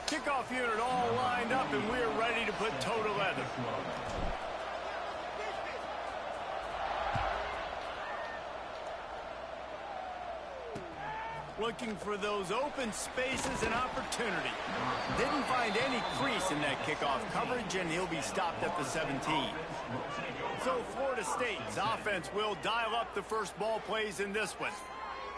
Kickoff unit all lined up, and we're ready to put toe to leather. Looking for those open spaces and opportunity. Didn't find any crease in that kickoff coverage, and he'll be stopped at the 17. So Florida State's offense will dial up the first ball plays in this one.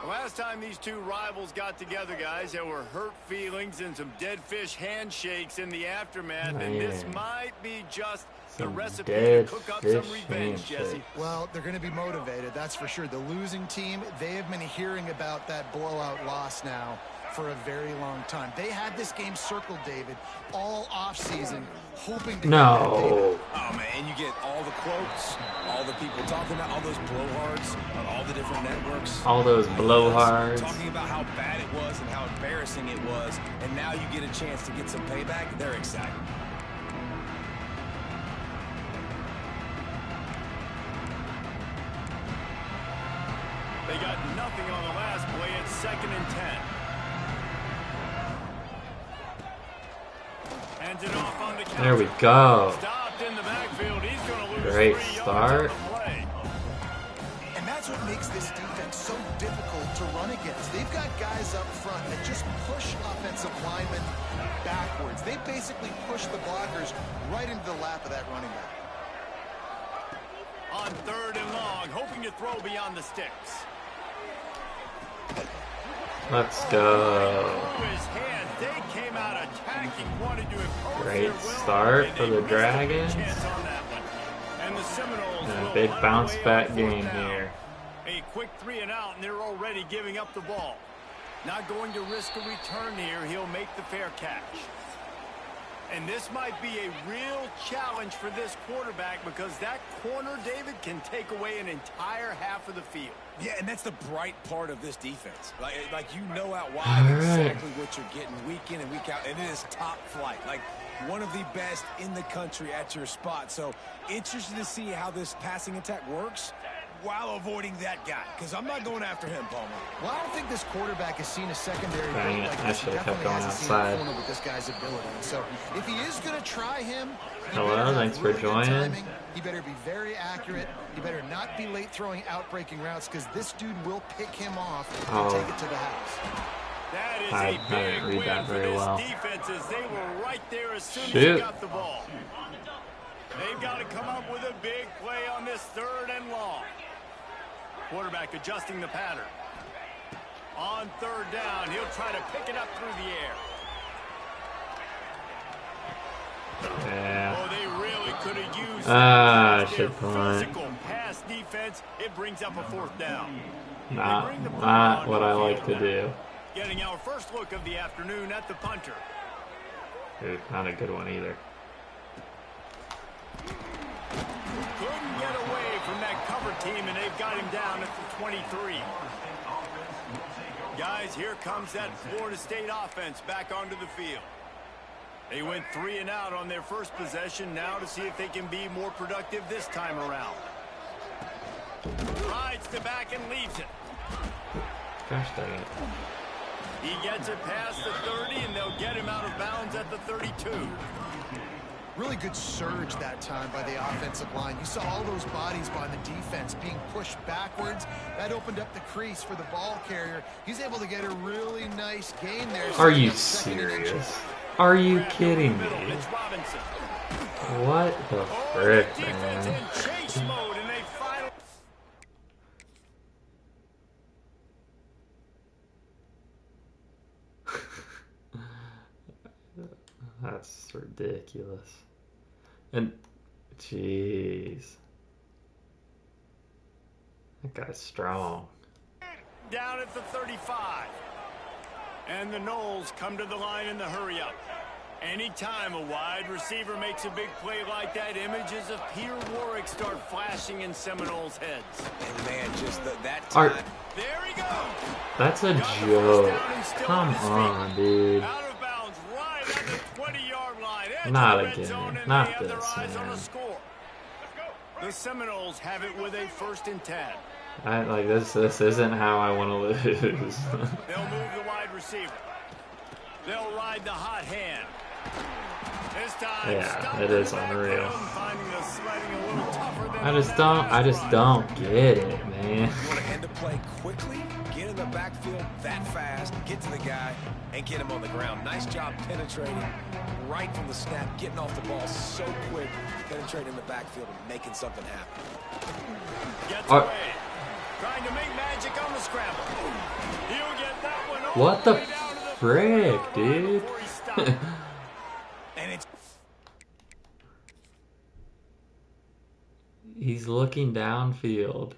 The last time these two rivals got together, guys, there were hurt feelings and some dead fish handshakes in the aftermath, and this might be just the recipe to cook up some revenge, Jesse. Well, they're going to be motivated, that's for sure. The losing team, they have been hearing about that blowout loss now for a very long time. They had this game circled, David, all offseason, hoping to get that data. Oh, man, you get all the quotes, all the people talking about all those blowhards on all the different networks. All those blowhards. Talking about how bad it was and how embarrassing it was, and now you get a chance to get some payback. They're excited. They got nothing on the last play. It's 2nd and 10. Hands it off on the counter. There we go. Stopped in the backfield. He's going to lose Great 3 start. yards on the play. And that's what makes this defense so difficult to run against. They've got guys up front that just push offensive linemen backwards. They basically push the blockers right into the lap of that running back. On 3rd and long, hoping to throw beyond the sticks. Let's go. They came out attacking, wanted to impose Great their will, start and for they the missed a big Dragons. chance on that one. And the Seminoles And a will big hunt bounce away back on game 4th down. here. A quick 3 and out, and they're already giving up the ball. Not going to risk a return here. He'll make the fair catch. And this might be a real challenge for this quarterback because that corner, David, can take away an entire half of the field. Yeah, and that's the bright part of this defense. Like you know out wide exactly what you're getting week in and week out, and it is top flight. Like one of the best in the country at your spot. So interested to see how this passing attack works while avoiding that guy, because I'm not going after him, Palmer. Well, I don't think this quarterback has seen a secondary Dang build it, like I this. should have kept Definitely going hasn't seen a outside. corner with this guy's ability. So if he is going to try him, he Hello, better have thanks for really good joining. timing. He better be very accurate. He better not be late throwing out-breaking routes because this dude will pick him off and take it to the house. That is I a big didn't read win that for very this well. defense as they were right there as soon as Shoot. he got the ball. They've got to come up with a big play on this 3rd and long. Quarterback adjusting the pattern. On 3rd down, he'll try to pick it up through the air. Yeah. Oh, they really could have used I their should punt. physical pass defense. It brings up a 4th down. Not what I like to do. Getting our first look of the afternoon at the punter. Dude, not a good one either. Couldn't get away from that cover team, and they've got him down at the 23. Guys, here comes that Florida State offense back onto the field. They went 3 and out on their first possession, now to see if they can be more productive this time around. Rides the back and leaves it. Gosh dang it. He gets it past the 30, and they'll get him out of bounds at the 32. Really good surge that time by the offensive line. You saw all those bodies by the defense being pushed backwards. That opened up the crease for the ball carrier. He's able to get a really nice gain there. Are you serious? Are you kidding me? What the frick, man? That's ridiculous. And, jeez. That guy's strong. Down at the 35. And the Noles come to the line in the hurry-up. Anytime a wide receiver makes a big play like that, images of Peter Warwick start flashing in Seminoles' heads. And man, just that time. There he goes. That's a joke. Come on, dude. Out of bounds right at the 20-yard line. Not the red again. zone, and Not they have their this, eyes on man. the score. The Seminoles have it with a 1st and 10. This isn't how I want to lose. They'll move the wide receiver. They'll ride the hot hand. This time, Yeah, it is unreal. finding the sledding a little tougher than I just don't get it, man. You want to end the play quickly, get in the backfield that fast, get to the guy, and get him on the ground. Nice job penetrating right from the snap, getting off the ball so quick, penetrating the backfield and making something happen. Gets away. Trying to make magic on the scramble. He'll get that one all What the way down to the frick, 40 dude? before he stopped. And it's He's looking downfield.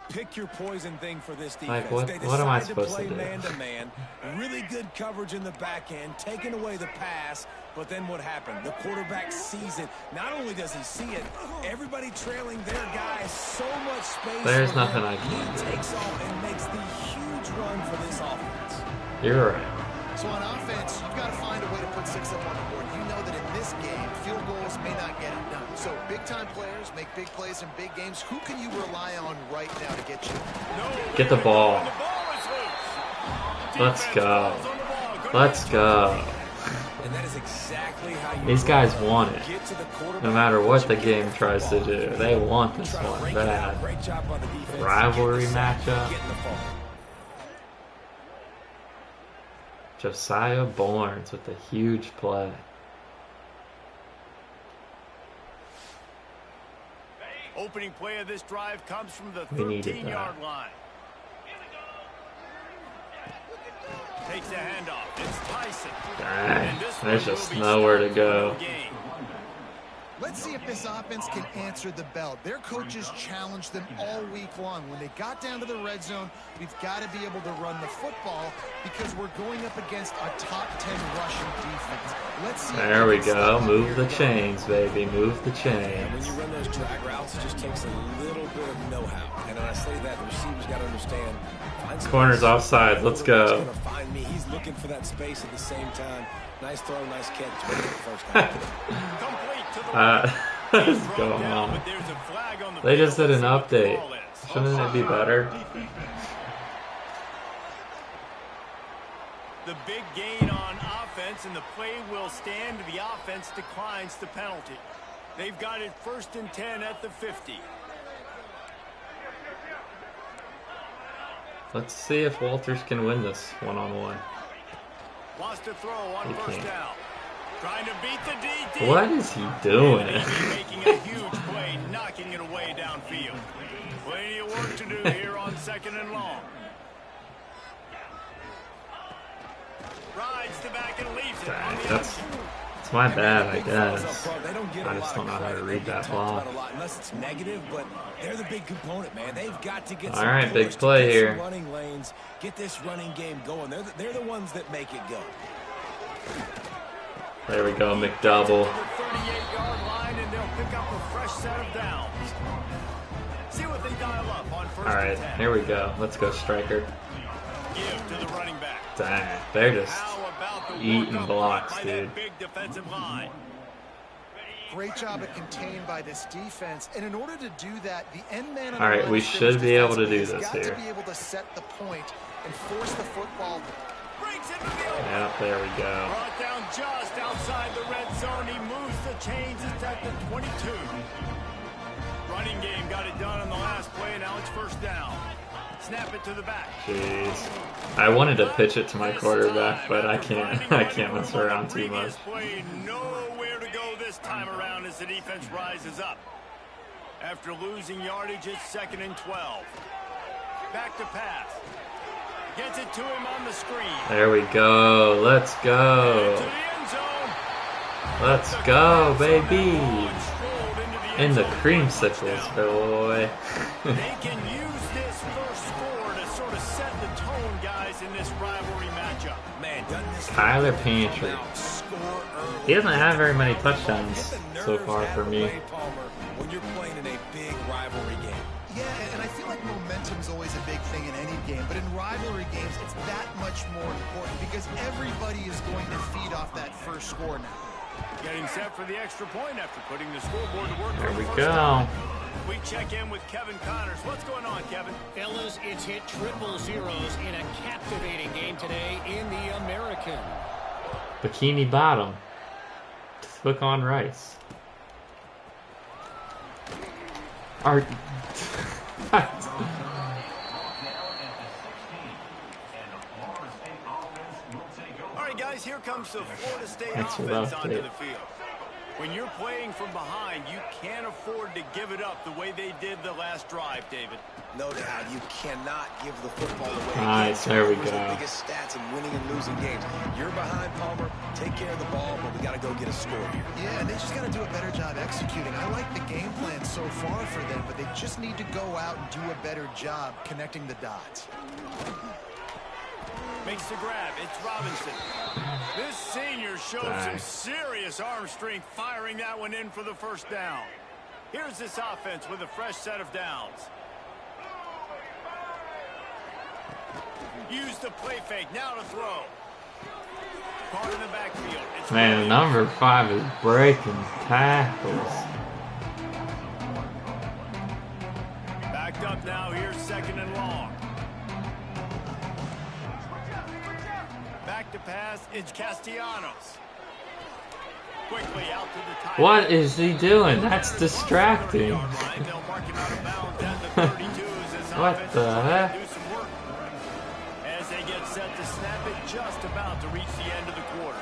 Pick your poison thing for this defense. Like, what They am I decide supposed to play do? man-to-man, really good coverage in the back end, taking away the pass, but then what happened? The quarterback sees it. Not only does he see it, everybody trailing their guy, so much space. There's for nothing him. I can He do. takes off and makes the huge run for this offense. You're right. So on offense, you've got to find a way to put 6 up on the board. You know that in this game, field goals may not get it done. So big-time players make big plays in big games. Who can you rely on right now to get you? Get the ball. the ball is loose. Let's Defense go. falls on the ball. Good Let's answer. go. And that is exactly how you These guys want it. get to the quarterback. No matter what the game tries to do, they want this Try to one break it out. bad. Great job by the defense. Rivalry Getting the sack, matchup. getting the fumble. Josiah Barnes with a huge play. Opening play of this drive comes from the We needed 13-yard that. line. Takes the handoff. It's Tyson. Dang, And this there's one just will be nowhere to stopped go. for no gain. Let's see if this offense can answer the bell. Their coaches challenged them all week long. When they got down to the red zone, we've got to be able to run the football because we're going up against a top 10 rushing defense. Let's see. There we go. Move the chains, baby. Move the And when chains. you run those drag routes, it just takes a little bit of know-how. And when I say that, the receivers got to understand. find space. Corner's offside. Let's go. He's gonna find me. He's looking for that space at the same time. Nice throw, nice catch. But the first time. Complete to the What is going down, on? but there's a flag on the They just field. did an Let's see what the update. ball is. Shouldn't it be better? The big gain on offense, and the play will stand. The offense declines the penalty. They've got it 1st and 10 at the 50. Let's see if Walters can win this one-on-one. Wants to throw on He 1st can't. down. Trying to beat the DT. What is he doing? Making a huge play, knocking it away downfield. Plenty of work to do here on 2nd and long. Rides the back and leaves it on the That's outside. it's my bad, I Big fellas guess. up front, they don't get I a just lot don't know of how to credit. read They that get ball. talked about a lot, unless it's negative, but they're the big component, man. They've got to get All some right, big push to play get here. some running lanes, get this running game going. They're the ones that make it go. There we go, McDouble. To the 38-yard line, and they'll pick up a fresh set of downs. See what they dial up on 1st All right, and 10. here we go. Let's go, striker. Give to the running back. Dang, they're just How about the eating work up blocks, front by that dude. big defensive line? Great job at contained by this defense. And in order to do that, the end man on All the right, line we of scrimmage should be able to do defensively this has got here. to be able to set the point and force the football. Brings it to the open. Yeah, there we go. Brought down just outside the red zone. He moves the chains. It's at the 22. Running game got it done on the last play. Now it's 1st down. Snap it to the back. Jeez, I wanted to pitch it to my quarterback, but I can't. I can't mess around too much. Play, nowhere to go this time around as the defense rises up. After losing yardage, it's 2nd and 12. Back to pass. Gets it to him on the screen. There we go. Let's To go. the end zone. Let's go, baby. Strolled into In the end zone. creamsicles, boy. They can use this first score to sort of set the tone, guys, in this rivalry matchup. Man, doesn't this Tyler Pantry. score early? He doesn't have very many touchdowns Get the so nerves far out for of me. Wade Palmer when you're playing in a big rivalry game. Yeah, Yeah, and I feel like momentum's always a big thing in any game, but in rivalry games, it's that much more important because everybody is going to feed off that first score now. Getting set for the extra point after putting the scoreboard to work. There we go. We check in with Kevin Connors. What's going on, Kevin? Fellas, it's hit triple zeros in a captivating game today in the American. Bikini Bottom. Click on Rice. Art. All right, guys, here comes the Florida State That's offense rough, onto Dave. the field. When you're playing from behind, you can't afford to give it up the way they did the last drive, David. No doubt, you cannot give the football away. Nice, there we Those are go. the biggest stats in winning and losing games. You're behind, Palmer. Take care of the ball, but we got to go get a score here. Yeah, and they just got to do a better job executing. I like the game plan so far for them, but they just need to go out and do a better job connecting the dots. Makes the grab. It's Robinson. This senior showed some serious arm strength firing that one in for the first down. Here's this offense with a fresh set of downs. Use the play fake. Now to throw. Caught in the backfield. It's Man, number 5 is breaking tackles. backed up now. Here's second and long. Back to pass. It's Castellanos. Quickly out to the tight. What is he doing? That's distracting. What the heck? As they get set to snap it, just about to reach the end of the quarter.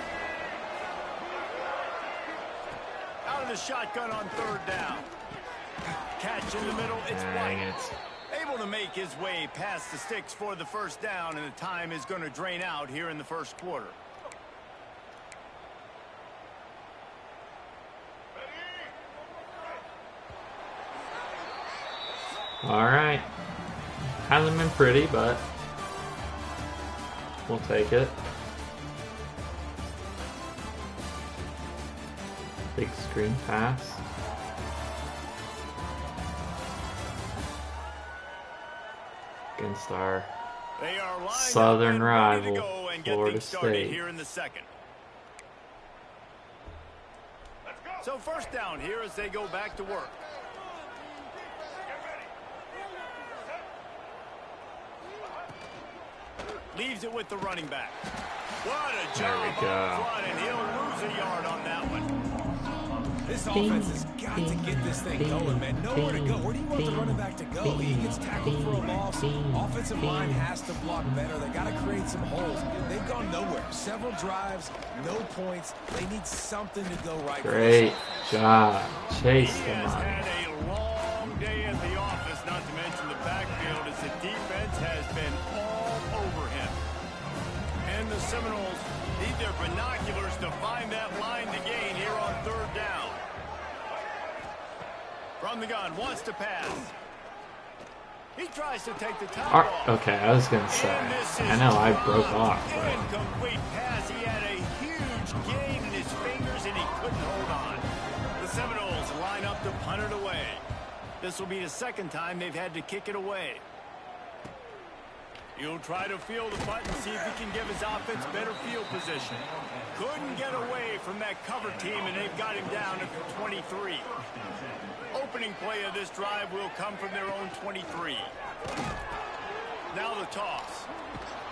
Out of the shotgun on third down. Catch in the middle. It's White. Able to make his way past the sticks for the first down, and the time is going to drain out here in the first quarter. All right. Hasn't been pretty, but we'll take it. Big screen pass. Against our southern rival, Florida State. Here in the second. So first down here as they go back to work. Leaves it with the running back. What a job up front, and he'll lose a yard on that one. This offense has got to get this thing going, man. Nowhere to go. Where do you want the running back to go? He gets tackled for a loss. Offensive line has to block better. They got to create some holes. They've gone nowhere. Several drives, no points. They need something to go right. Great job. Chase He them has on. had a long day at the office, not to mention the backfield, as the defense has been all over him. And the Seminoles need their binoculars to find that line to gain here on third down. From the gun, wants to pass. He tries to take the top off. Okay, I was going to say, I know I broke off, but Incomplete pass. He had a huge gain in his fingers, and he couldn't hold on. The Seminoles line up to punt it away. This will be the second time they've had to kick it away. He'll try to feel the punt and see if he can give his offense better field position. Couldn't get away from that cover team, and they've got him down at the 23. Opening play of this drive will come from their own 23. Now the toss.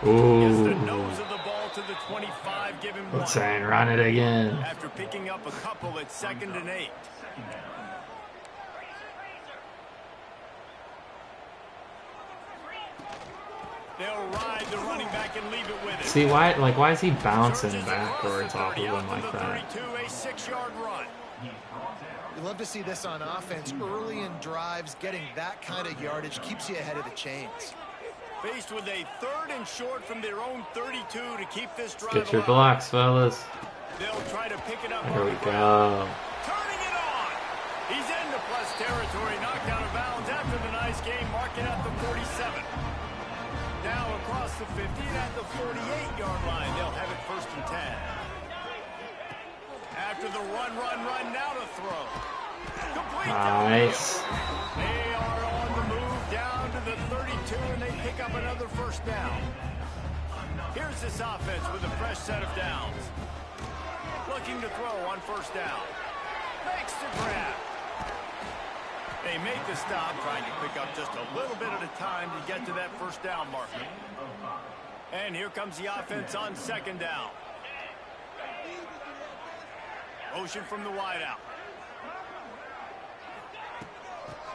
Gets the nose of the ball to the 25, give him one. saying run it again. After picking up a couple at 2nd and 8. They'll ride the running back and leave it with it. See why is he bouncing backwards off of him like that? 32, a 6-yard run. You love to see this on offense. Early in drives, getting that kind of yardage keeps you ahead of the chains. Faced with a 3rd and short from their own 32 to keep this drive Get your alive. blocks, fellas. They'll try to pick it up. There we go. Turning it on. He's into plus territory, knocked out of bounds after the nice game, marking at the 47. Now across the 50 and at the 48-yard line. They'll have it 1st and 10. After the run, now to throw. Complete. Nice. They are on the move 32, and they pick up another first down. Here's this offense with a fresh set of downs. Looking to throw on first down. Makes the grab. They make the stop, trying to pick up just a little bit at a time to get to that first down marker. And here comes the offense on second down. Motion from the wideout.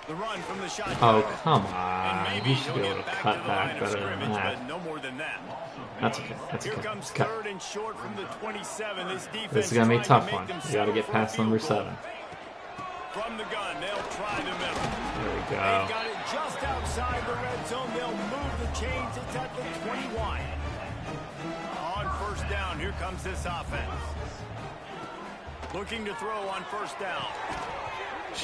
The run from the shotgun. Oh, come on. You should be able to cut back better than that. No more than that. That's okay. That's Here okay. comes Cut. third and short from the 27. This is going to be a tough one. You got to get past number 7. From the gun, they'll try the middle. There we They go. got it just outside the red zone. They'll move the chains. It's at the 21. On first down, here comes this offense. Looking to throw on first down.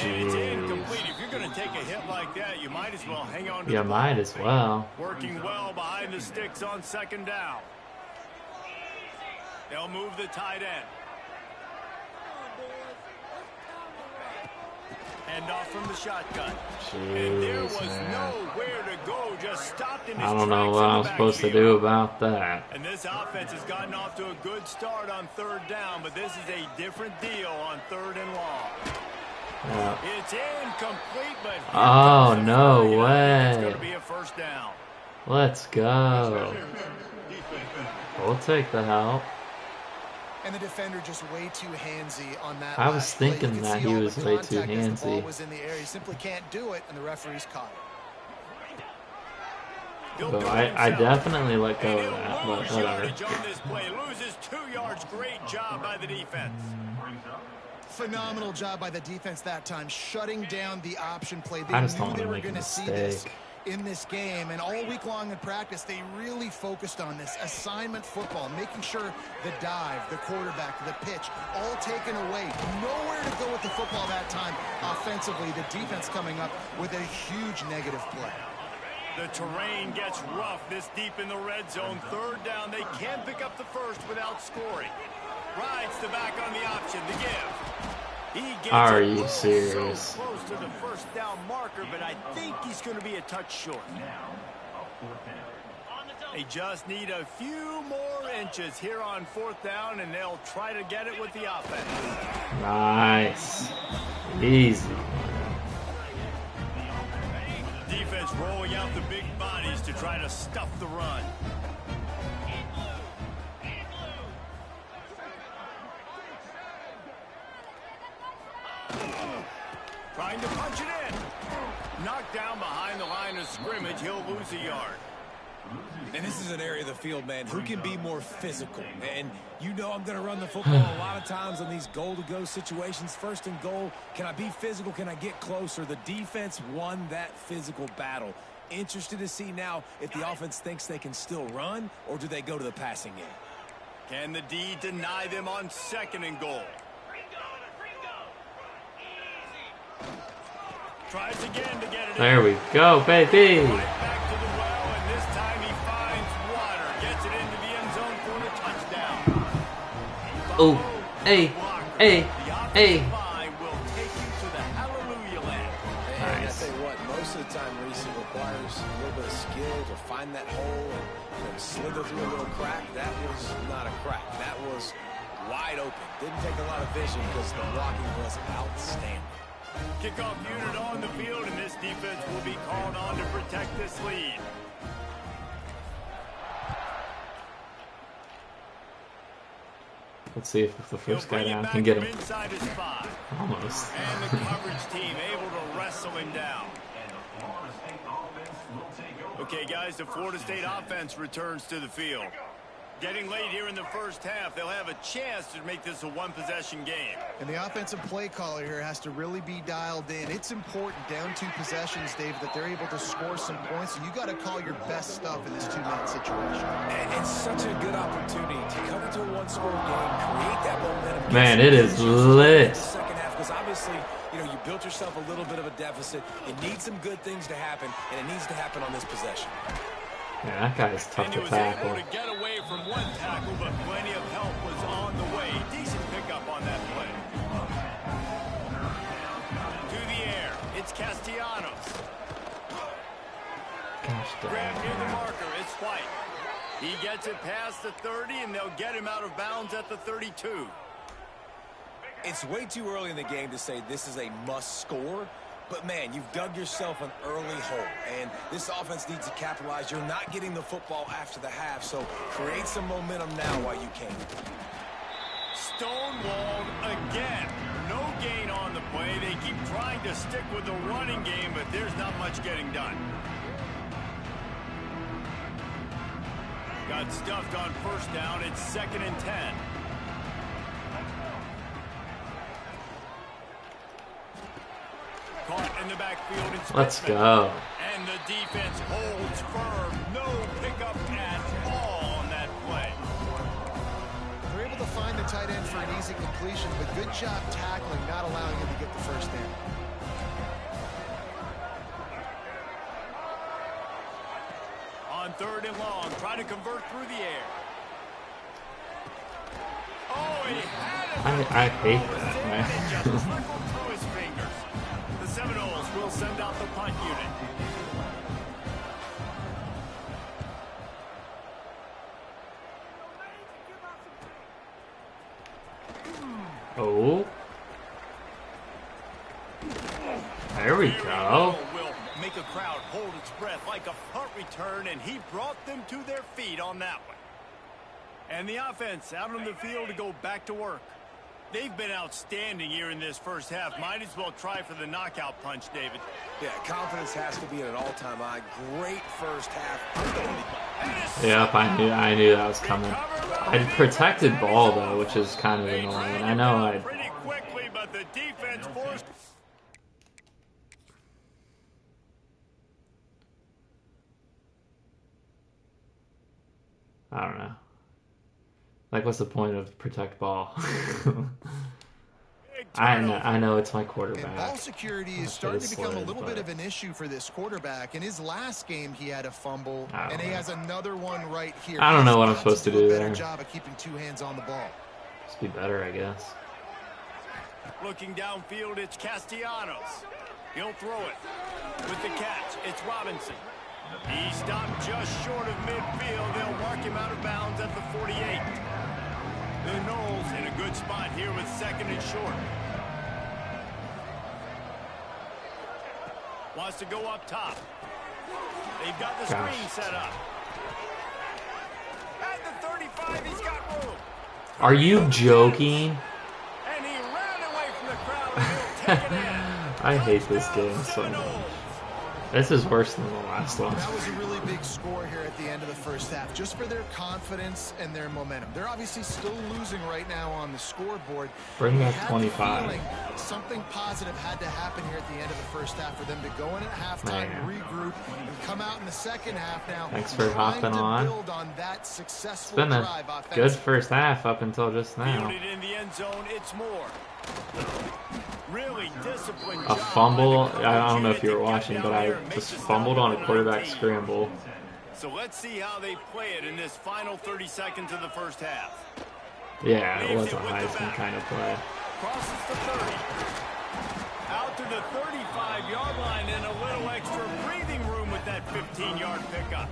And it's incomplete. If you're going to take a hit like that, you might as well hang on to You the ball. might as well. Working well behind the sticks on second down. They'll move the tight end. Hand off from the shotgun. And there was Jeez, man. nowhere to go. Just stopped in his I don't know tracks what in the I'm supposed to backfield. do about that. And this offense has gotten off to a good start on third down, but this is a different deal on third and long. Yeah. It's incomplete, but here Oh, comes the no flag. I think way. It's going to be a first down. Let's go. We'll take the help. And the defender just way too handsy on that. I was last play. You thinking can that see he all the was way too contact as the ball handsy. was in the air. He simply can't do it, and the referee's caught it. He'll So do it I himself. definitely let go And of he'll that, but lose whatever. yardage on this play. Loses 2 yards. Great job by the defense. Phenomenal job by the defense that time, shutting down the option play. They I just knew don't they want were to make a going to see this mistake. in this game, and all week long in practice, they really focused on this assignment football, making sure the dive, the quarterback, the pitch, all taken away. Nowhere to go with the football that time offensively. The defense coming up with a huge negative play. The terrain gets rough this deep in the red zone. Third down, they can pick up the first without scoring. Rides the back on the option, the give. He gets Are it you serious? so close to the first down marker, but I think he's going to be a touch short. They just need a few more inches here on fourth down, and they'll try to get it with the offense. Nice. Easy. Defense rolling out the big bodies to try to stuff the run. Trying to punch it in. Knocked down behind the line of scrimmage. He'll lose a yard. And this is an area of the field, man, who can be more physical. And you know I'm going to run the football a lot of times on these goal-to-go situations. First and goal, can I be physical? Can I get closer? The defense won that physical battle. Interested to see now if the offense thinks they can still run, or do they go to the passing game? Can the D deny them on second and goal? Tries again to get it There in. we go, baby. Right back to the well, and this time he finds water. Gets it into the end zone for the touchdown. Oh, hey, hey, The hey. offensive line will take you to the hallelujah land. And I Nice. tell you what, most of the time racing requires a little bit of skill to find that hole and slither through a little crack. That was not a crack. That was wide open. Didn't take a lot of vision because the blocking was outstanding. Kickoff unit on the field, and this defense will be called on to protect this lead. Let's see if the first He'll guy bring it down back can get from him. inside his 5. Almost. And the coverage team able to wrestle him down. Okay, guys, the Florida State offense returns to the field. Getting late here in the first half, they'll have a chance to make this a one-possession game. And the offensive play caller here has to really be dialed in. It's important down 2 possessions, Dave, that they're able to score some points. So you got to call your best stuff in this 2-minute situation. And it's such a good opportunity to come into a one-score game, create that momentum. Man, it is lit. The second half, because obviously, you know, you built yourself a little bit of a deficit. You need some good things to happen, and it needs to happen on this possession. Yeah, that guy is tough And he to was tackle. able to get away from one tackle, but plenty of help was on the way. Decent pickup on that play. To the air. It's Castellanos. Gosh Grab near the dang. marker. It's White. He gets it past the 30, and they'll get him out of bounds at the 32. It's way too early in the game to say this is a must score, but man, you've dug yourself an early hole, and this offense needs to capitalize. You're not getting the football after the half, so create some momentum now while you can. Stonewalled again. No gain on the play. They keep trying to stick with the running game, but there's not much getting done. Got stuffed on first down. It's 2nd and 10. Caught in the backfield. It's Let's Pittman. go. And the defense holds firm. No pickup at all on that play. They're able to find the tight end for an easy completion, but good job tackling, not allowing him to get the first down. On 3rd and long, trying to convert through the air. Oh, he had it. I hate that, It man. just trickled through his fingers. The Seminoles will send out the punt unit. Oh. There we go. Will make a crowd hold its breath like a punt return, and he brought them to their feet on that one. And the offense out on the field to go back to work. They've been outstanding here in this first half. Might as well try for the knockout punch, David. Yeah, confidence has to be at an all-time high. Great first half. Yep, I knew that was coming. I protected ball though, which is kind of annoying. I know I. Pretty quickly, but the defense forced. I don't know. Like, what's the point of protect ball? I know it's my quarterback. And ball security is starting to become a little bit of an issue for this quarterback. In his last game, he had a fumble, and he has another one right here. I don't know what I'm supposed to do there. Better job of keeping 2 hands on the ball. Just be better, I guess. Looking downfield, it's Castellanos. He'll throw it. With the catch, it's Robinson. He stopped just short of midfield. They'll mark him out of bounds at the 48. The Noles in a good spot here with 2nd and short. Wants to go up top. They've got the screen set up. At the 35, he's got room. Are you joking? And he ran away from the crowd, and he'll take it in. I hate this game so much. This is worse than the last one. That was a really big score here at the end of the first half, just for their confidence and their momentum. They're obviously still losing right now on the scoreboard. Bring back Had the 25. feeling something positive had to happen here at the end of the first half for them to go in at halftime, regroup, and come out in the second half now. Thanks for hopping on. Build on that successful It's been a drive good first half up until just now. Fielded in the end zone, it's more. Really disciplined A job fumble. by the I don't know if you were unit to watching, get but down I there and make just the stop fumbled on a with quarterback 19. scramble. So let's see how they play it in this final 30 seconds of the first half. Yeah, it was a Heisman kind of play. Crosses the 30. Out to the 35-yard line and a little extra breathing room with that 15-yard pickup.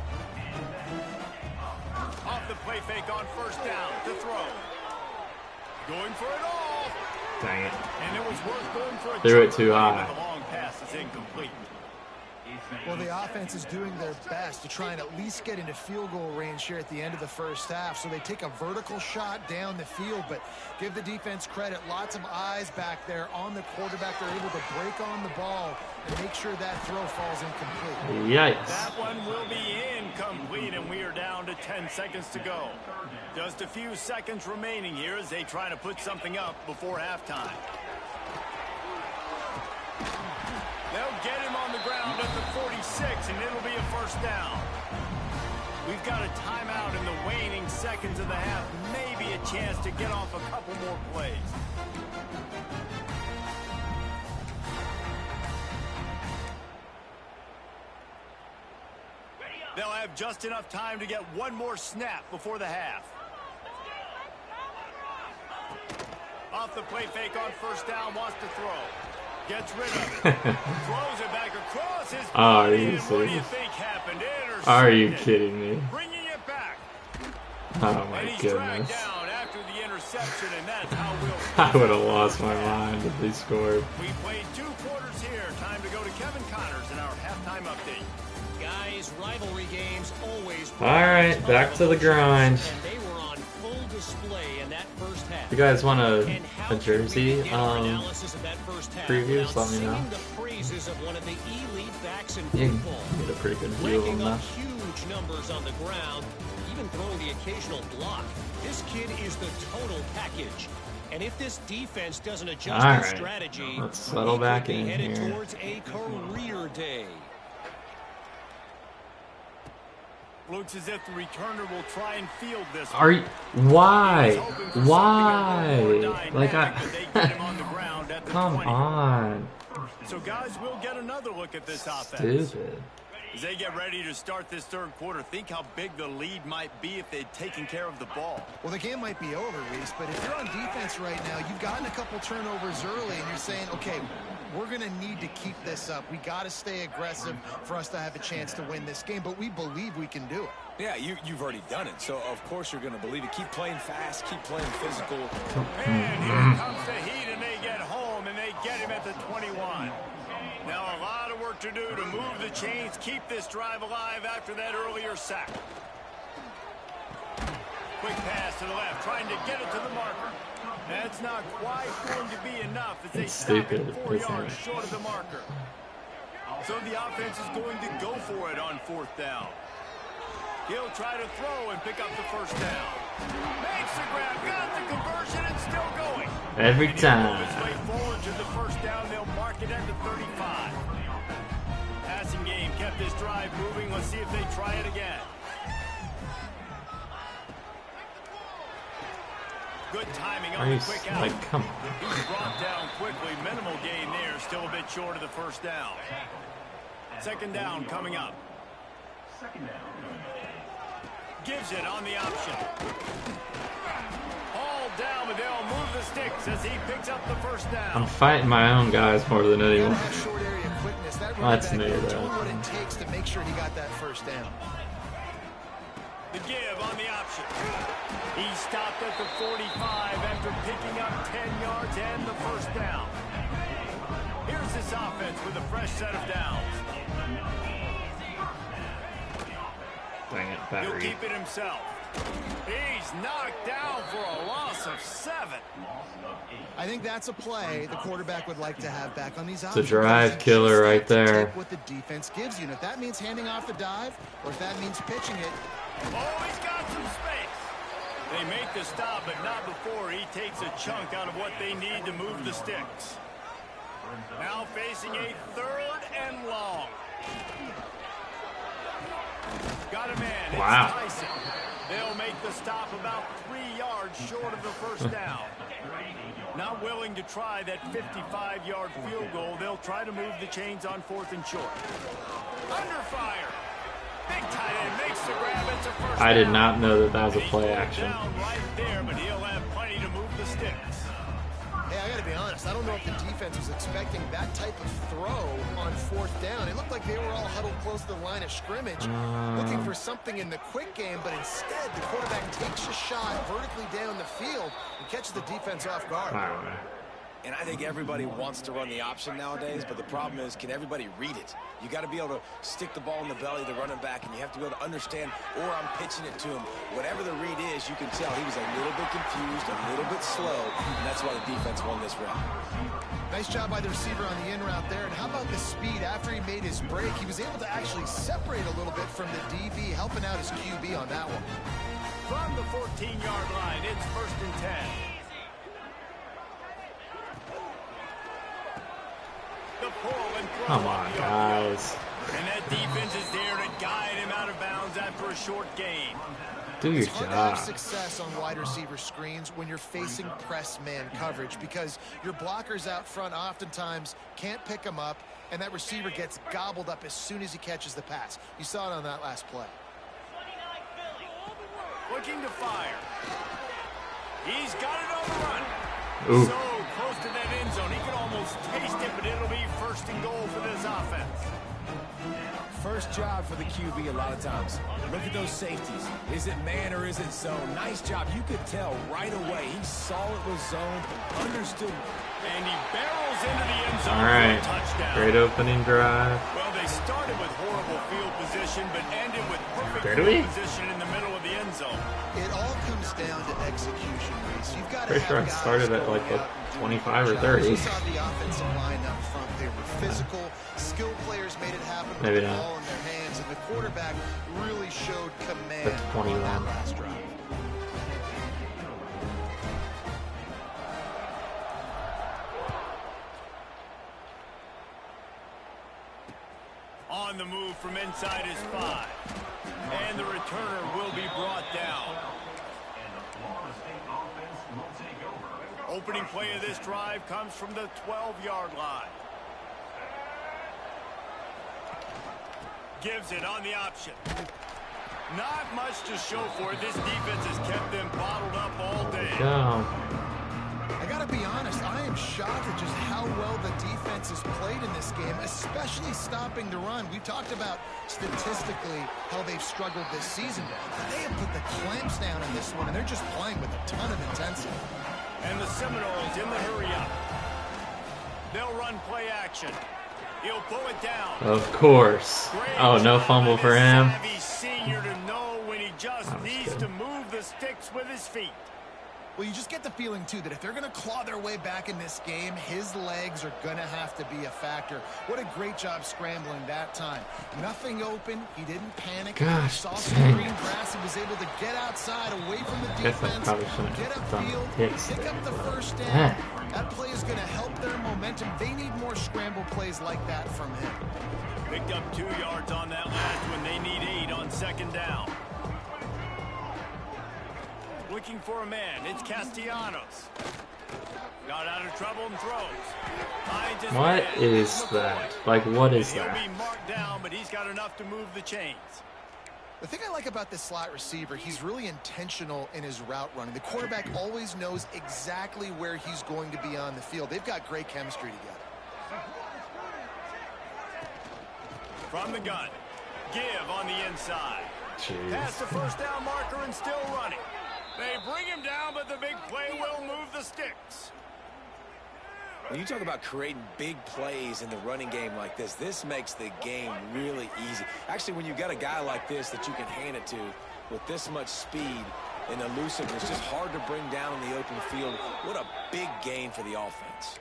Off the play fake on first down to throw. Going for it all. Dang it. And it was worth going for a Threw it jump too play, high. but the long pass is incomplete. Well, the offense is doing their best to try and at least get into field goal range here at the end of the first half. So they take a vertical shot down the field, but give the defense credit. Lots of eyes back there on the quarterback. They're able to break on the ball and make sure that throw falls incomplete. Yikes. That one will be incomplete, and we are down to 10 seconds to go. Just a few seconds remaining here as they try to put something up before halftime. They'll get him on the ground at the 46, and it'll be a first down. We've got a timeout in the waning seconds of the half. Maybe a chance to get off a couple more plays. They'll have just enough time to get one more snap before the half. Off the play fake on first down, wants to throw. Gets rid of it. Throws it back across his Are body. you And what do you serious? think happened? Are you Intercepted. kidding me? Bringing it back. Oh And my he's dragged goodness. down after the interception, and that's how we'll I would have finish lost the my first half. mind if they scored. We played 2 quarters here. Time to go to Kevin Connors in our halftime update. Guys, rivalry games always. All right, back to the grind. And they were on full display in that first half. You guys want And a how jersey can we begin our analysis of that first half previews? without Let me know. singing the praises of one of the elite backs in You football. can get a pretty good view of Racking them up now. huge numbers on the ground, even throwing the occasional block. This kid is the total package. And if this defense doesn't adjust All their right, strategy, let's settle we back could be in headed here. towards a career day. Looks as if the returner will try and field this. Are you? Why? He's hoping for something a little more Why? Like dynamic, but they get him on the ground at the Come 20. on. So guys, we'll get another look at this offense. Stupid. As they get ready to start this third quarter, think how big the lead might be if they'd taken care of the ball. Well, the game might be over, Reese, but if you're on defense right now, you've gotten a couple turnovers early, and you're saying, okay, we're going to need to keep this up. We got to stay aggressive for us to have a chance to win this game, but we believe we can do it. Yeah, you've already done it, so of course you're going to believe it. Keep playing fast, keep playing physical. And here comes the heat, and they get home, and they get him at the 21. Now a lot of work to do to move the chains, keep this drive alive after that earlier sack. Quick pass to the left, trying to get it to the marker. That's not quite going to be enough as they It's stop stupid, it 4 isn't yards it? short of the marker. So the offense is going to go for it on 4th down. He'll try to throw and pick up the first down. Makes the grab, got the conversion, and still going. Every And he'll move time. his way forward to the first down. They'll mark it at the 35. Passing game kept this drive moving. Let's see if they try it again. Good timing Are on you the quick out. like? Come on. He's brought down quickly. Minimal gain there. Still a bit short of the first down. 2nd down coming up. Gives it on the option. All down, but they'll move the sticks as he picks up the first down. I'm fighting my own guys more than You anyone. gotta have short area quickness. That That's running back new, is though. doing what it takes to make sure he got that first down. The give on the option. He stopped at the 45 after picking up 10 yards and the first down. Here's this offense with a fresh set of downs. Dang it, He'll battery. keep it himself. He's knocked down for a loss of 7. I think that's a play the quarterback would like to have back on these a options. drive You just killer right have to there. take what the defense gives you. And if that means handing off the dive, or if that means pitching it, Oh, he's got some space. They make the stop, but not before he takes a chunk out of what they need to move the sticks. Now facing a 3rd and long. Got a man. It's Wow. Tyson. They'll make the stop about 3 yards short of the first down. Not willing to try that 55-yard field goal. They'll try to move the chains on 4th and short. Under fire. Big tight end makes the grab. It's a first I did down. not know that that was a He play pulled action. down right there, but he'll have plenty to move the sticks. hey, I got to be honest, I don't know if the defense was expecting that type of throw on 4th down. It looked like they were all huddled close to the line of scrimmage, looking for something in the quick game, but instead the quarterback takes a shot vertically down the field and catches the defense off guard. I don't know. And I think everybody wants to run the option nowadays, but the problem is, can everybody read it? You got to be able to stick the ball in the belly of the running back, and you have to be able to understand, or I'm pitching it to him. Whatever the read is, you can tell he was a little bit confused, a little bit slow, and that's why the defense won this round. Nice job by the receiver on the in route there. And how about the speed after he made his break? He was able to actually separate a little bit from the DB, helping out his QB on that one. From the 14-yard line, it's 1st and 10. The pull and throw Come off on, the guys. RPO. And that defense is there to guide him out of bounds after a short gain. Do your It's hard to have job. success on wide receiver screens when you're facing press man coverage because your blockers out front oftentimes can't pick them up, and that receiver gets gobbled up as soon as he catches the pass. You saw it on that last play. Looking to fire. He's got it on the run. Ooh. So close to that end zone. He can almost taste it, but it'll first and goal for this offense. First job for the QB a lot of times. Look at those safeties. Is it man or is it zone? Nice job. You could tell right away. He saw it was zone, understood. And he barrels into the end zone All for right. a touchdown. Great opening drive. Well, they started with horrible field position, but ended with perfect Did we? field position in the middle of the end zone. It all comes down to execution, Reese. You've got to Pretty sure I have guys started at like going the out and doing 25 or their jobs. 30. You saw the offensive line up front. They were physical. Skilled players made it happen with Maybe the not. ball in their hands, and the quarterback really showed command That's 21. on that last drive. On the move from inside his 5. And the returner will be brought down. Opening play of this drive comes from the 12-yard line. Gives it on the option. Not much to show for it. This defense has kept them bottled up all day. Go. I got to be honest, I am shocked at just how well the defense has played in this game, especially stopping the run. We've talked about statistically how they've struggled this season. They have put the clamps down in this one, and they're just playing with a ton of intensity. And the Seminoles in the hurry up. They'll run play action. He'll pull it down. Of course. Oh, no fumble for him. Savvy senior to know when he just needs to move the sticks with his feet. Well, you just get the feeling, too, that if they're going to claw their way back in this game, his legs are going to have to be a factor. What a great job scrambling that time. Nothing open. He didn't panic. Gosh, He saw some dang. green grass and was able to get outside, away from the Guess I defense, probably shouldn't get have done upfield, hits pick there. up the first down. Yeah. That play is going to help their momentum. They need more scramble plays like that from him. Picked up 2 yards on that last one. They need 8 on second down. Looking for a man. It's Castellanos. Got out of trouble and throws. Finds his What man. is that? Like, what is He'll that? be marked down, but he's got enough to move the chains. The thing I like about this slot receiver, he's really intentional in his route running. The quarterback always knows exactly where he's going to be on the field. They've got great chemistry together. From the gun. Give on the inside. Jeez. Past the first down marker and still running. They bring him down, but the big play will move the sticks. When you talk about creating big plays in the running game like this makes the game really easy. Actually, when you've got a guy like this that you can hand it to with this much speed and elusiveness, just hard to bring down in the open field. What a big gain for the offense.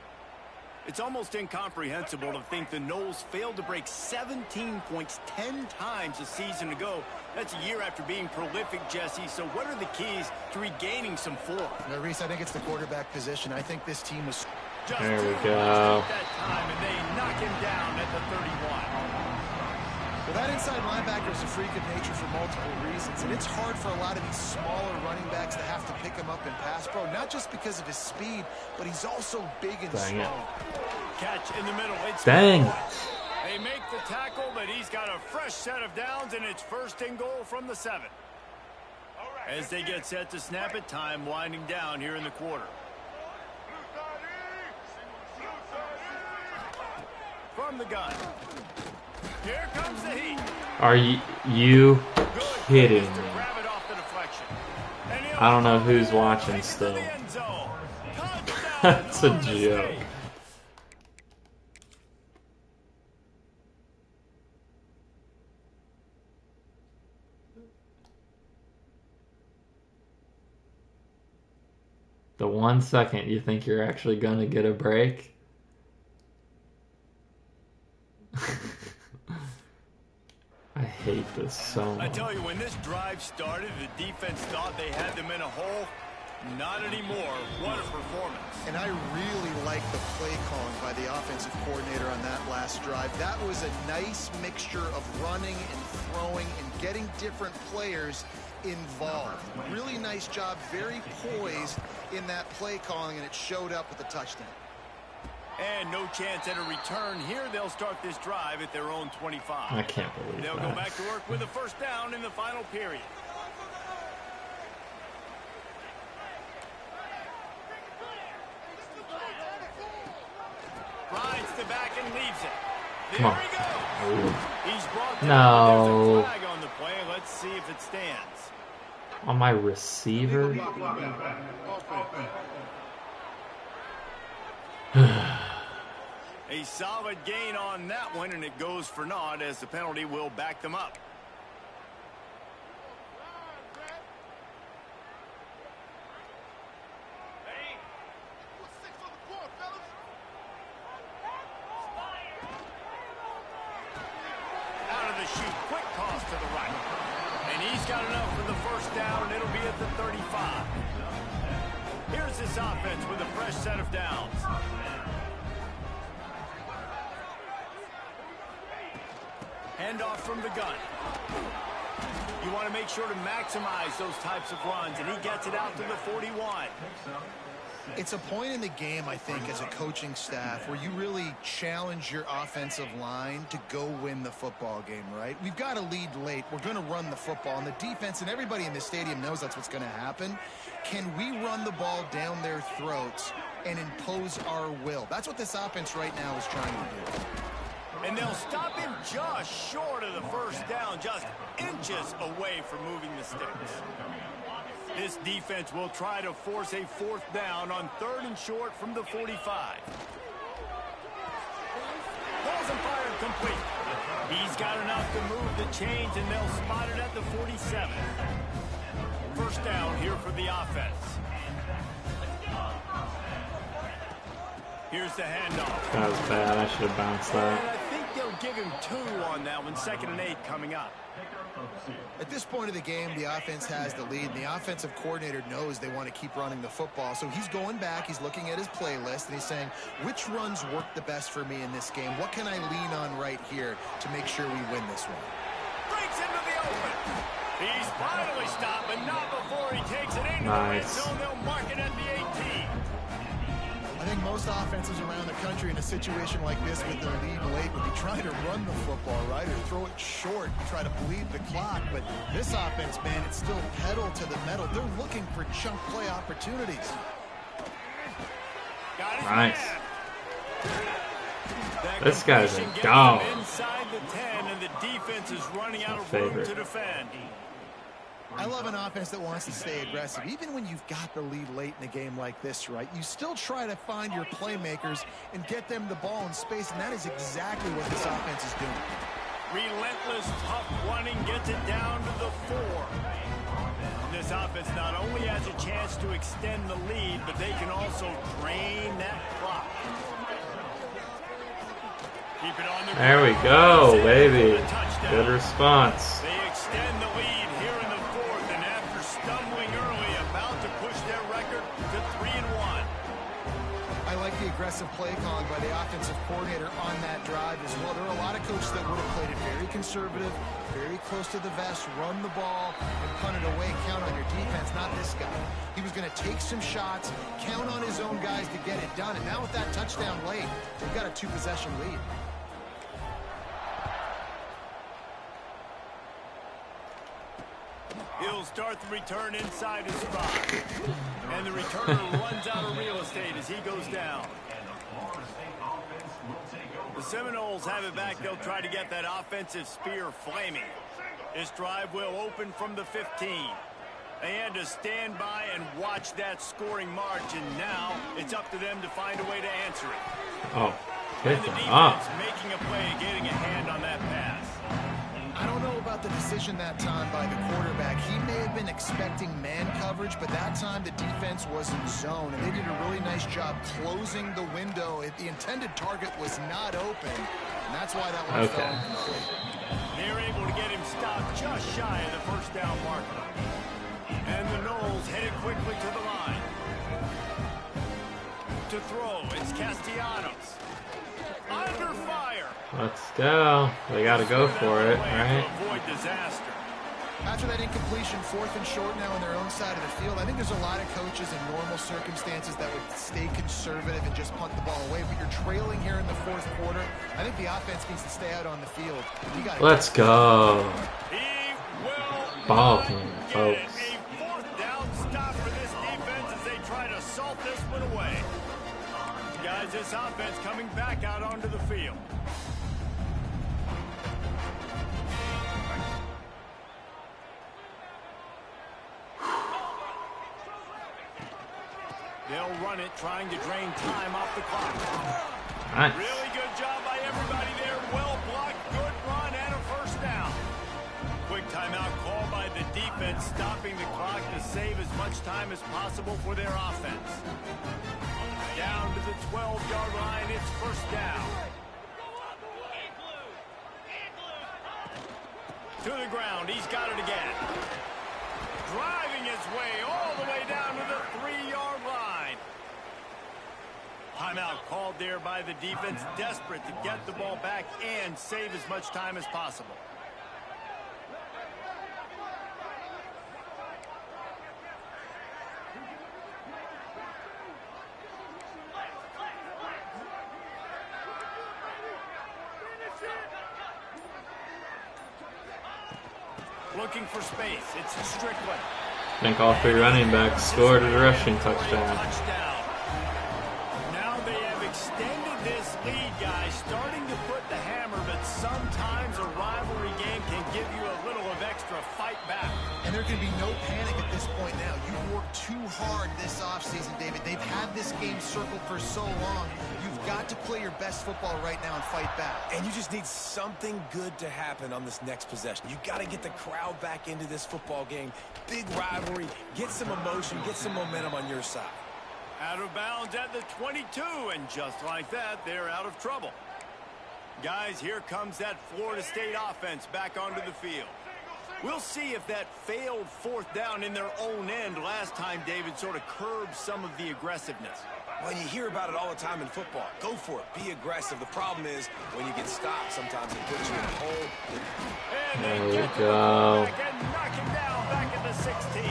It's almost incomprehensible to think the Noles failed to break 17 points 10 times a season ago. That's a year after being prolific, Jesse. So what are the keys to regaining some form? Now, Reese, I think it's the quarterback position. I think this team was... Just There we 2 go. at that time, and they knock him down at the 31. Well, that inside linebacker is a freak of nature for multiple reasons, and it's hard for a lot of these smaller running backs to have to pick him up in pass pro, not just because of his speed, but he's also big and Dang it. strong. Catch in the middle. It's Dang. They make the tackle, but he's got a fresh set of downs, and it's first and goal from the 7. As they get set to snap it, time winding down here in the quarter. From the gun. Here comes the heat. Are you Good kidding quickness to me? grab it off the deflection. And he'll I don't know who's take watching it to still. the end zone. Touchdown, That's a Florida joke. State. The 1 second you think you're actually gonna get a break. I hate this so I much. tell you, when this drive started, the defense thought they had them in a hole. Not anymore. What a performance. And I really like the play calling by the offensive coordinator on that last drive. That was a nice mixture of running and throwing and getting different players involved. Really nice job, very poised in that play calling, and it showed up with a touchdown. And no chance at a return here. They'll start this drive at their own 25. I can't believe They'll that. go back to work with a first down in the final period. Rides it back and leaves it. There Come on. he goes. He's brought down. No. There's a flag on the play. Let's see if it stands. On my receiver? A solid gain on that one, and it goes for naught as the penalty will back them up. Out of the chute, quick toss to the right. And he's got enough for the first down, and it'll be at the 35. Here's this offense with a fresh set of downs. Handoff from the gun. You want to make sure to maximize those types of runs, and he gets it out to the 41. It's a point in the game, I think, as a coaching staff where you really challenge your offensive line to go win the football game, right? We've got a lead late. We're going to run the football. And the defense and everybody in the stadium knows that's what's going to happen. Can we run the ball down their throats and impose our will? That's what this offense right now is trying to do. And they'll stop him just short of the first down, just inches away from moving the sticks. This defense will try to force a fourth down on 3rd and short from the 45. Balls and fired complete. He's got enough to move the chains, and they'll spot it at the 47. First down here for the offense. Here's the handoff. That was bad. I should have bounced that. And I think they'll give him 2 on that one. 2nd and 8 coming up. At this point of the game, the offense has the lead, and the offensive coordinator knows they want to keep running the football. So he's going back, he's looking at his playlist, and he's saying, which runs work the best for me in this game? What can I lean on right here to make sure we win this one? Breaks into the open. He's finally stopped, but not before he takes it into the red zone. They'll mark it at the 18. I think most offenses around the country in a situation like this with their lead late would be trying to run the football, right, or throw it short, try to bleed the clock. But this offense, man, it's still pedal to the metal. They're looking for chunk play opportunities. Nice. This guy's a dog. Inside the 10, and the defense is running out of room to defend. I love an offense that wants to stay aggressive. Even when you've got the lead late in a game like this, right, you still try to find your playmakers and get them the ball in space, and that is exactly what this offense is doing. Relentless, tough running gets it down to the 4. And this offense not only has a chance to extend the lead, but they can also drain that clock. Keep it on the ground. There we go, baby. Good response. They extend the lead here in the 4th, and after stumbling early, about to push their record to 3-1. I like the aggressive play calling by the offensive coordinator on that drive as well. There are a lot of coaches that would have played it very conservative, very close to the vest, run the ball, and punt it away, count on your defense. Not this guy. He was going to take some shots, count on his own guys to get it done, and now with that touchdown late, they've got a 2-possession lead. He'll start the return inside his spot. And the returner runs out of real estate as he goes down. The Seminoles have it back. They'll try to get that offensive spear flaming. This drive will open from the 15. They had to stand by and watch that scoring march, and now it's up to them to find a way to answer it. Oh, and the defense making a play and getting a hand on that pass. I don't know about the decision that time by the quarterback. He may have been expecting man coverage, but that time the defense was in zone, and they did a really nice job closing the window. The intended target was not open, and that's why that one fell incomplete. They're able to get him stopped just shy of the first down marker. And the Noles headed quickly to the line. To throw, it's Castellanos. Under fire. Let's go. They got to go for it, right? Avoid disaster. After that incompletion, 4th and short now on their own side of the field, I think there's a lot of coaches in normal circumstances that would stay conservative and just punt the ball away. But you're trailing here in the 4th quarter. I think the offense needs to stay out on the field. Let's go. He will Ball game, folks. A 4th down stop for this defense as they try to salt this one away. guys, this offense coming back out onto the field. They'll run it, trying to drain time off the clock. Nice. Really good job by everybody there. Well blocked, good run, and a first down. Quick timeout call by the defense, stopping the clock to save as much time as possible for their offense. Down to the 12-yard line, it's first down. To the ground, he's got it again. Driving his way all the way down to the 3-yard line. Timeout called there by the defense, desperate to get the ball back and save as much time as possible. Looking for space. It's Strickland. I think all 3 running backs scored a rushing touchdown. Now they have extended this lead, guys, starting to put the hammer, but sometimes a rivalry game can give you a little of extra fight back. And there can be no panic at this point now. You've worked too hard this offseason, David. They've had this game circled for so long. You've got to play your best football right now and fight back. And you just need something good to happen on this next possession. You got to get the crowd back into this football game. Big rivalry. Get some emotion. Get some momentum on your side. Out of bounds at the 22, and just like that, they're out of trouble. Guys, here comes that Florida State offense back onto the field. We'll see if that failed fourth down in their own end last time, David, sort of curbed some of the aggressiveness. Well, you hear about it all the time in football. Go for it. Be aggressive. The problem is when you get stopped, sometimes it puts you in a hole. And There they we get go. back and knock him down back at the 16.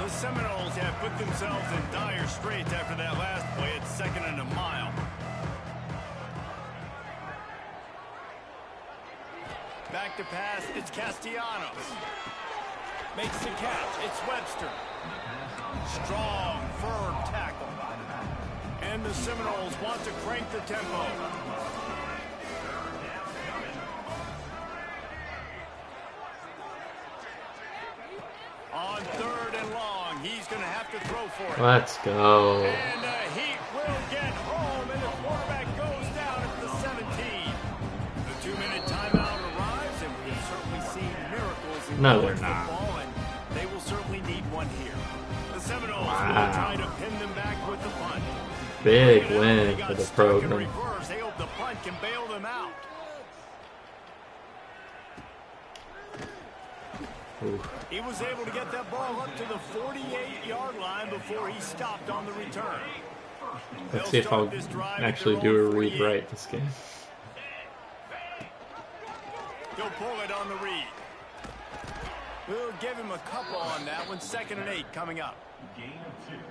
The Seminoles have put themselves in dire straits after that last play. It's 2nd and a mile. Back to pass, it's Castellanos. Makes the catch, it's Webster. Strong, firm tackle. And the Seminoles want to crank the tempo. On 3rd and long, he's going to have to throw for it. Let's go. And he will get home, and the quarterback goes down at the 17. The 2-minute timeout arrives, and we've certainly seen miracles in No, college they're not. football, and they will certainly need one here. The Seminoles will try to pin them back with the punt. Big They win got for the stuck in program. reverse. They hope the punt can bail them out. Oof. He was able to get that ball up to the 48-yard line before he stopped on the return. Let's see if I'll actually do a read right this game. He'll pull it on the read. We'll give him a couple on that one. 2nd and 8 coming up.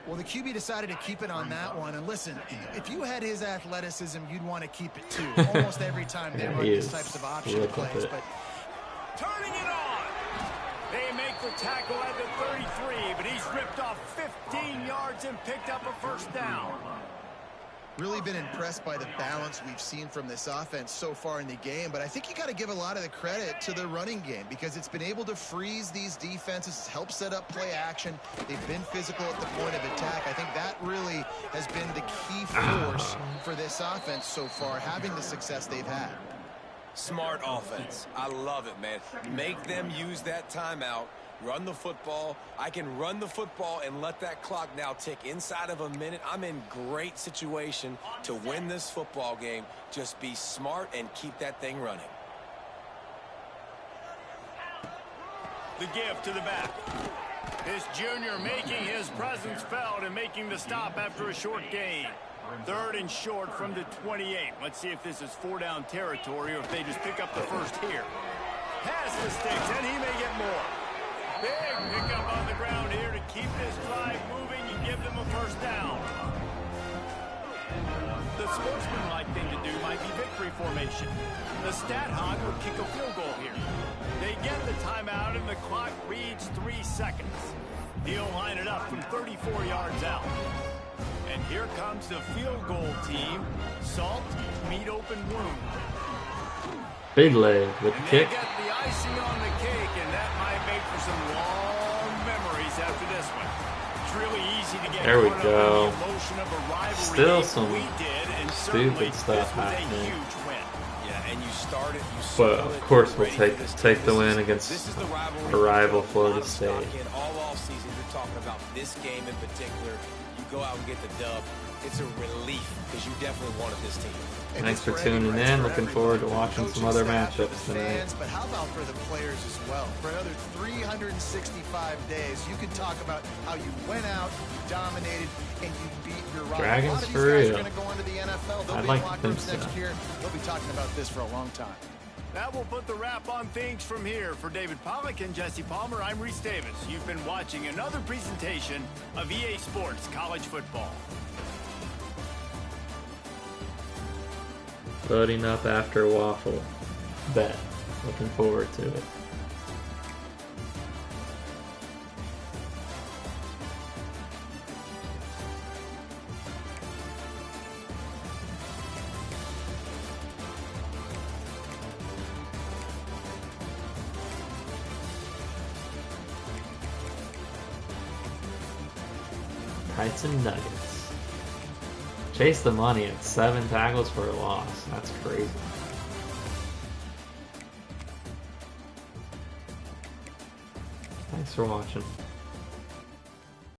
Well, the QB decided to keep it on that one. And listen, if you had his athleticism, you'd want to keep it too. Almost every time they Yeah, run he these is. types of He option looked like plays. it. But Turning it on. They make the tackle at the 33, but he's ripped off 15 yards and picked up a first down. really been impressed by the balance we've seen from this offense so far in the game. But I think you got to give a lot of the credit to the running game because it's been able to freeze these defenses, help set up play action. They've been physical at the point of attack. I think that really has been the key force for this offense so far, having the success they've had. Smart offense. I love it, man. Make them use that timeout. Run the football. I can run the football and let that clock now tick inside of a minute. I'm in great situation to win this football game. Just be smart and keep that thing running. The give to the back. This junior making his presence felt and making the stop after a short gain. 3rd and short from the 28. Let's see if this is 4-down territory or if they just pick up the first here. Pass the sticks, and he may get more. Big pickup on the ground here to keep this drive moving and give them a first down. The sportsmanlike thing to do might be victory formation. The stat hog will kick a field goal here. They get the timeout, and the clock reads 3 seconds. He'll line it up from 34 yards out. And here Here comes the field goal team. Salt, meet open wound. Big leg with the And kick. they get the icing on the cake, and that might make for some long memories after this one. It's really easy to get There we caught up go. in the emotion of a rivalry Still game. some We did, and certainly stupid stuff this was a happening. huge win. Yeah, and you started. But of course we'll take the win against a rival Florida State. All off season, you're talking about this game in particular. You go out and get the dub. It's a relief because you definitely wanted this team. And Thanks it's for tuning bragging rights in. for Looking everybody. forward to watching Coaching some other staff, for matchups the tonight. fans, but how about for the players as well? For another 365 days, you can talk about how you went out, you dominated, and you beat your rival. Dragons A lot of these for guys real. are going to go into the NFL. They'll I'd be like in to locker think rooms so. next year. They'll be talking about this for a long time. That will put the wrap on things from here. For David Pollack and Jesse Palmer, I'm Reese Davis. You've been watching another presentation of EA Sports College Football. Loading up after waffle. Bet. Looking forward to it. Knights and Nuggets. Chase the money at 7 tackles for a loss. That's crazy. Thanks for watching.